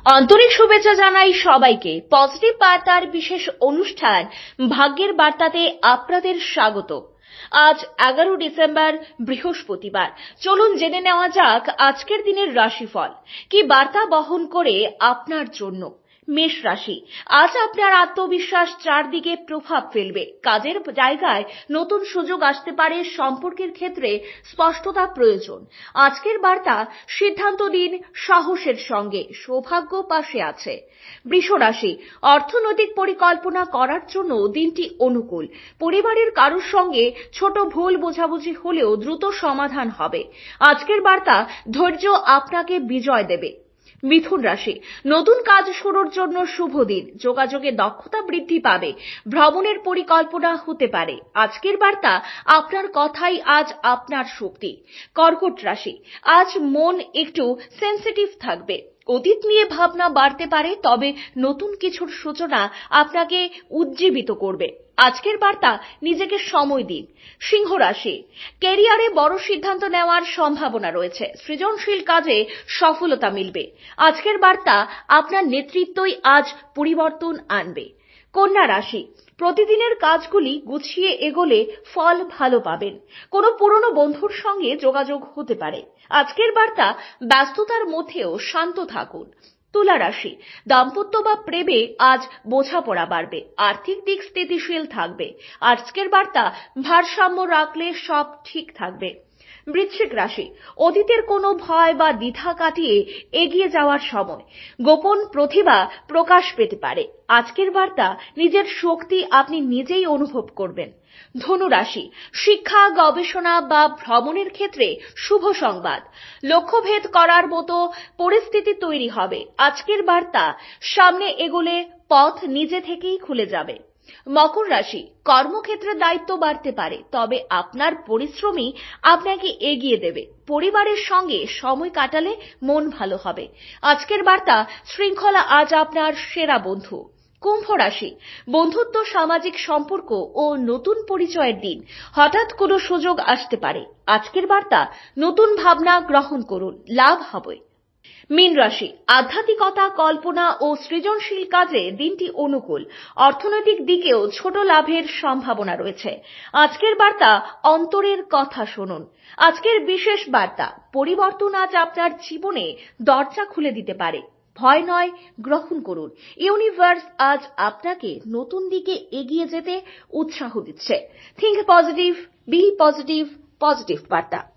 আন্তরিক শুভেচ্ছা জানাই সবাইকে। পজিটিভ বার্তার বিশেষ অনুষ্ঠান ভাগ্যের বার্তাতে আপনাদের স্বাগত। আজ 11 ডিসেম্বর বৃহস্পতিবার। চলুন জেনে নেওয়া যাক আজকের দিনের রাশিফল কি বার্তা বহন করে আপনার জন্য। মেষ রাশি, আজ আপনার আত্মবিশ্বাস চারদিকে প্রভাব ফেলবে। কাজের জায়গায় নতুন সুযোগ আসতে পারে। সম্পর্কের ক্ষেত্রে স্পষ্টতা প্রয়োজন। আজকের বার্তা, সিদ্ধান্ত দিন সাহসের সঙ্গে, সৌভাগ্য পাশে আছে। বৃষ রাশি, অর্থনৈতিক পরিকল্পনা করার জন্য দিনটি অনুকূল। পরিবারের কারোর সঙ্গে ছোট ভুল বোঝাবুঝি হলেও দ্রুত সমাধান হবে। আজকের বার্তা, ধৈর্য আপনাকে বিজয় দেবে। মিথুন রাশি, নতুন কাজ শুরুর জন্য শুভ দিন। যোগাযোগে দক্ষতা বৃদ্ধি পাবে। ভ্রমণের পরিকল্পনা হতে পারে। আজকের বার্তা, আপনার কথাই আজ আপনার শক্তি। কর্কট রাশি, আজ মন একটু সেনসিটিভ থাকবে। অতীত নিয়ে ভাবনা বাড়তে পারে, তবে নতুন কিছুর সূচনা আপনাকে উজ্জীবিত করবে। আজকের বার্তা, নিজেকে সময় দিন। সিংহ রাশি, ক্যারিয়ারে বড় সিদ্ধান্ত নেওয়ার সম্ভাবনা রয়েছে। সৃজনশীল কাজে সফলতা মিলবে। আজকের বার্তা, আপনার নেতৃত্বই আজ পরিবর্তন আনবে। কন্যা রাশি, প্রতিদিনের কাজগুলি গুছিয়ে এগোলে ফল ভালো পাবেন। কোনো পুরনো বন্ধুর সঙ্গে যোগাযোগ হতে পারে। আজকের বার্তা, ব্যস্ততার মধ্যেও শান্ত থাকুন। তুলা রাশি, দাম্পত্য বা প্রেমে আজ বোঝাপড়া বাড়বে। আর্থিক দিক স্থিতিশীল থাকবে। আজকের বার্তা, ভারসাম্য রাখলে সব ঠিক থাকবে। বৃশ্চিক রাশি, অতীতের কোনো ভয় বা দ্বিধা কাটিয়ে এগিয়ে যাওয়ার সময়। গোপন প্রতিভা প্রকাশ পেতে পারে। আজকের বার্তা, নিজের শক্তি আপনি নিজেই অনুভব করবেন। ধনু রাশি, শিক্ষা, গবেষণা বা ভ্রমণের ক্ষেত্রে শুভ সংবাদ। লক্ষ্যভেদ করার মতো পরিস্থিতি তৈরি হবে। আজকের বার্তা, সামনে এগোলে পথ নিজে থেকেই খুলে যাবে। মকর রাশি, কর্মক্ষেত্রে দায়িত্ব বাড়তে পারে, তবে আপনার পরিশ্রমই আপনাকে এগিয়ে দেবে। পরিবারের সঙ্গে সময় কাটালে মন ভালো হবে। আজকের বার্তা, শৃঙ্খলা আজ আপনার সেরা বন্ধু। কুম্ভ রাশি, বন্ধুত্ব, সামাজিক সম্পর্ক ও নতুন পরিচয়ের দিন। হঠাৎ কোনো সুযোগ আসতে পারে। আজকের বার্তা, নতুন ভাবনা গ্রহণ করুন, লাভ হবে। মীন রাশি, আধ্যাত্মিকতা, কল্পনা ও সৃজনশীল কাজে দিনটি অনুকূল। অর্থনৈতিক দিকেও ছোট লাভের সম্ভাবনা রয়েছে। আজকের বার্তা, অন্তরের কথা শুনুন। আজকের বিশেষ বার্তা, পরিবর্তন আজ আপনার জীবনে দরজা খুলে দিতে পারে। ভয় নয়, গ্রহণ করুন। ইউনিভার্স আজ আপনাকে নতুন দিকে এগিয়ে যেতে উৎসাহ দিচ্ছে। Think positive, be positive, positive বার্তা।